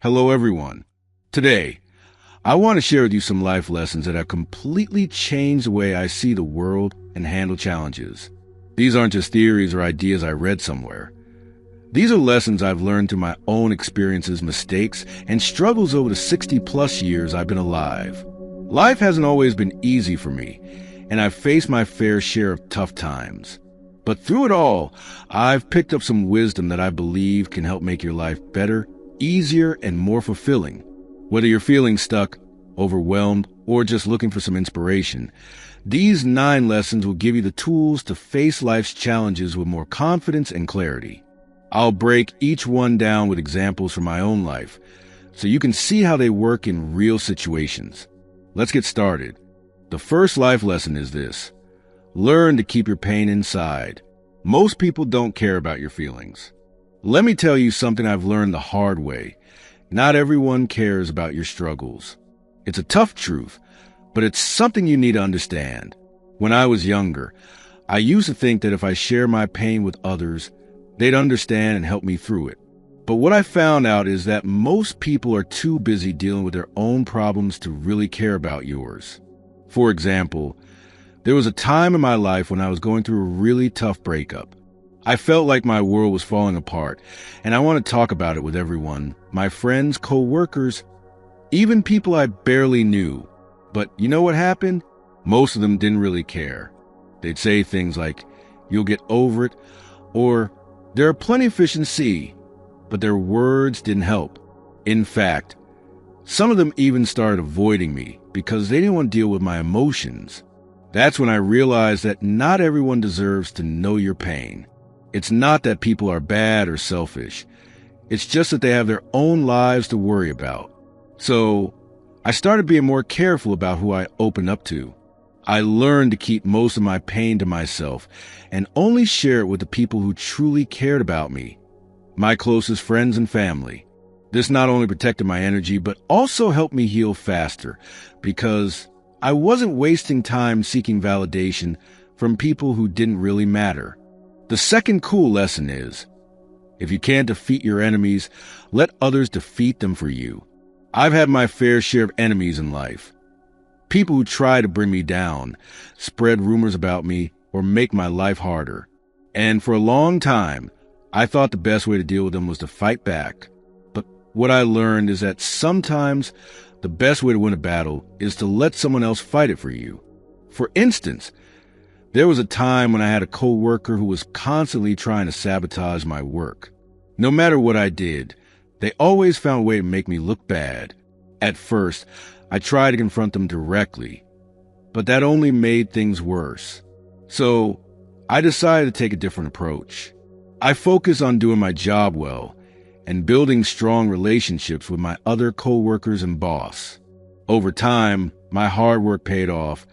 Hello, everyone. Today, I want to share with you some life lessons that have completely changed the way I see the world and handle challenges. These aren't just theories or ideas I read somewhere. These are lessons I've learned through my own experiences, mistakes, and struggles over the 60-plus years I've been alive. Life hasn't always been easy for me, and I've faced my fair share of tough times. But through it all, I've picked up some wisdom that I believe can help make your life better, easier, and more fulfilling. Whether you're feeling stuck, overwhelmed, or just looking for some inspiration, these 9 lessons will give you the tools to face life's challenges with more confidence and clarity. I'll break each one down with examples from my own life, so you can see how they work in real situations. Let's get started. The first life lesson is this: learn to keep your pain inside. Most people don't care about your feelings. Let me tell you something I've learned the hard way. Not everyone cares about your struggles. It's a tough truth, but it's something you need to understand. When I was younger, I used to think that if I share my pain with others, they'd understand and help me through it. But what I found out is that most people are too busy dealing with their own problems to really care about yours. For example, there was a time in my life when I was going through a really tough breakup. I felt like my world was falling apart, and I want to talk about it with everyone, my friends, co-workers, even people I barely knew. But you know what happened? Most of them didn't really care. They'd say things like, "You'll get over it," or "There are plenty of fish in the sea," but their words didn't help. In fact, some of them even started avoiding me because they didn't want to deal with my emotions. That's when I realized that not everyone deserves to know your pain. It's not that people are bad or selfish. It's just that they have their own lives to worry about. So I started being more careful about who I open up to. I learned to keep most of my pain to myself and only share it with the people who truly cared about me, my closest friends and family. This not only protected my energy, but also helped me heal faster because I wasn't wasting time seeking validation from people who didn't really matter. The second cool lesson is, if you can't defeat your enemies, let others defeat them for you. I've had my fair share of enemies in life. People who try to bring me down, spread rumors about me, or make my life harder. And for a long time, I thought the best way to deal with them was to fight back. But what I learned is that sometimes the best way to win a battle is to let someone else fight it for you. For instance, there was a time when I had a co-worker who was constantly trying to sabotage my work. No matter what I did, they always found a way to make me look bad. At first, I tried to confront them directly, but that only made things worse. So I decided to take a different approach. I focused on doing my job well and building strong relationships with my other co-workers and boss. Over time, my hard work paid off,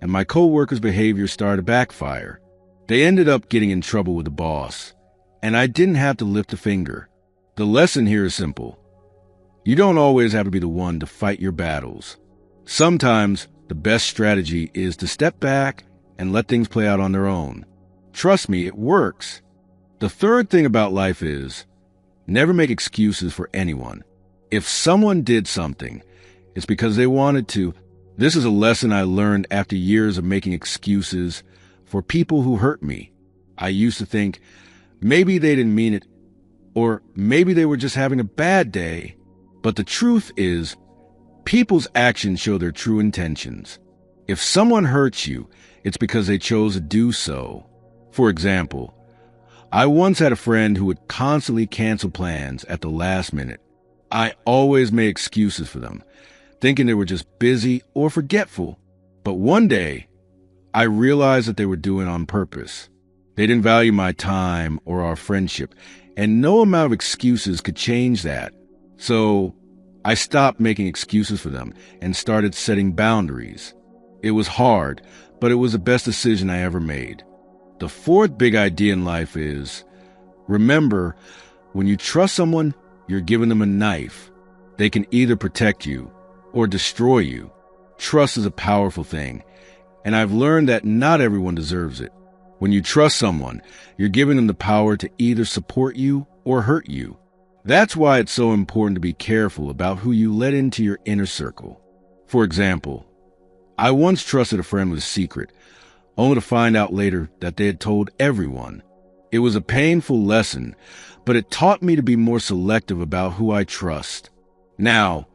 and my co-workers' behavior started to backfire. They ended up getting in trouble with the boss, and I didn't have to lift a finger. The lesson here is simple. You don't always have to be the one to fight your battles. Sometimes the best strategy is to step back and let things play out on their own. Trust me, it works. The third thing about life is, never make excuses for anyone. If someone did something, it's because they wanted to. This is a lesson I learned after years of making excuses for people who hurt me. I used to think, maybe they didn't mean it, or maybe they were just having a bad day. But the truth is, people's actions show their true intentions. If someone hurts you, it's because they chose to do so. For example, I once had a friend who would constantly cancel plans at the last minute. I always made excuses for them, thinking they were just busy or forgetful. But one day, I realized that they were doing it on purpose. They didn't value my time or our friendship, and no amount of excuses could change that. So I stopped making excuses for them and started setting boundaries. It was hard, but it was the best decision I ever made. The fourth big idea in life is, remember, when you trust someone, you're giving them a knife. They can either protect you or destroy you. Trust is a powerful thing, and I've learned that not everyone deserves it. When you trust someone, you're giving them the power to either support you or hurt you. That's why it's so important to be careful about who you let into your inner circle. For example, I once trusted a friend with a secret, only to find out later that they had told everyone. It was a painful lesson, but it taught me to be more selective about who I trust. Now,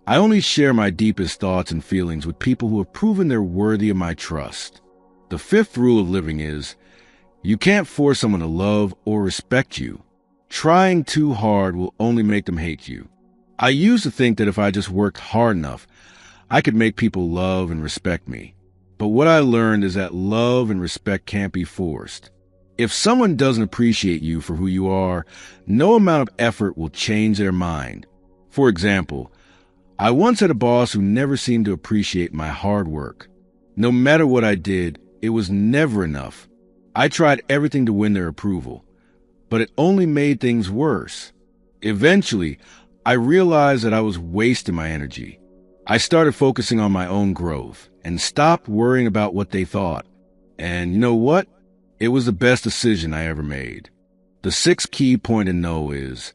I only share my deepest thoughts and feelings with people who have proven they're worthy of my trust. The fifth rule of living is, you can't force someone to love or respect you. Trying too hard will only make them hate you. I used to think that if I just worked hard enough, I could make people love and respect me. But what I learned is that love and respect can't be forced. If someone doesn't appreciate you for who you are, no amount of effort will change their mind. For example, I once had a boss who never seemed to appreciate my hard work. No matter what I did, it was never enough. I tried everything to win their approval, but it only made things worse. Eventually, I realized that I was wasting my energy. I started focusing on my own growth and stopped worrying about what they thought. And you know what? It was the best decision I ever made. The sixth key point to know is,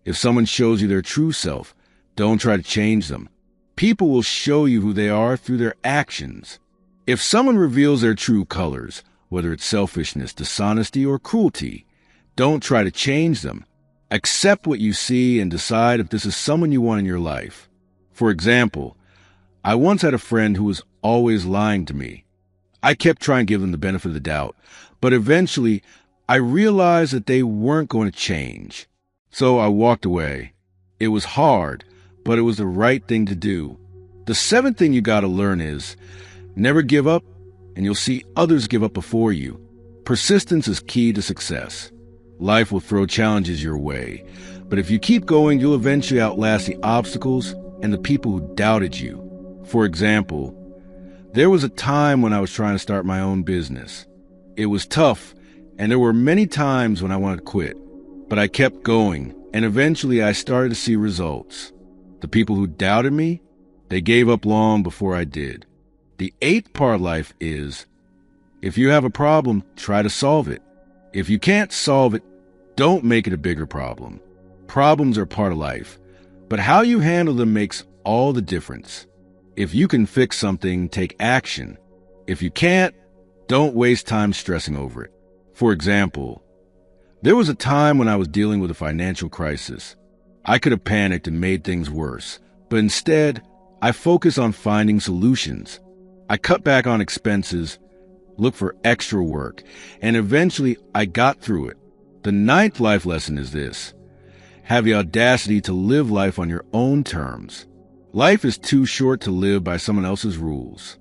if someone shows you their true self, don't try to change them. People will show you who they are through their actions. If someone reveals their true colors, whether it's selfishness, dishonesty, or cruelty, don't try to change them. Accept what you see and decide if this is someone you want in your life. For example, I once had a friend who was always lying to me. I kept trying to give them the benefit of the doubt, but eventually I realized that they weren't going to change. So I walked away. It was hard, but it was the right thing to do. The seventh thing you got to learn is, never give up, and you'll see others give up before you. Persistence is key to success. Life will throw challenges your way, but if you keep going, you'll eventually outlast the obstacles and the people who doubted you. For example, there was a time when I was trying to start my own business. It was tough, and there were many times when I wanted to quit, but I kept going, and eventually I started to see results. The people who doubted me, they gave up long before I did. The eighth part of life is, if you have a problem, try to solve it. If you can't solve it, don't make it a bigger problem. Problems are part of life, but how you handle them makes all the difference. If you can fix something, take action. If you can't, don't waste time stressing over it. For example, there was a time when I was dealing with a financial crisis. I could have panicked and made things worse, but instead, I focused on finding solutions. I cut back on expenses, looked for extra work, and eventually I got through it. The ninth life lesson is this: have the audacity to live life on your own terms. Life is too short to live by someone else's rules.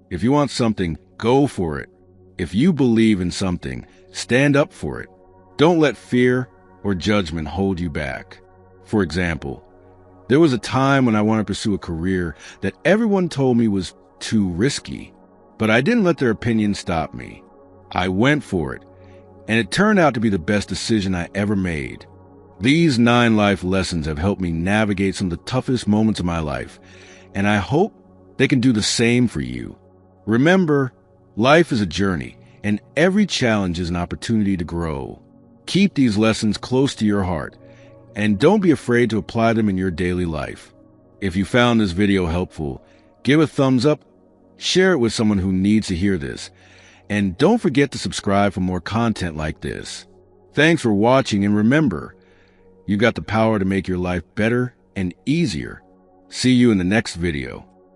If you want something, go for it. If you believe in something, stand up for it. Don't let fear or judgment hold you back. For example, there was a time when I wanted to pursue a career that everyone told me was too risky, but I didn't let their opinions stop me. I went for it, and it turned out to be the best decision I ever made. These 9 life lessons have helped me navigate some of the toughest moments of my life, and I hope they can do the same for you. Remember, life is a journey, and every challenge is an opportunity to grow. Keep these lessons close to your heart, and don't be afraid to apply them in your daily life. If you found this video helpful, give a thumbs up, share it with someone who needs to hear this, and don't forget to subscribe for more content like this. Thanks for watching, and remember, you've got the power to make your life better and easier. See you in the next video.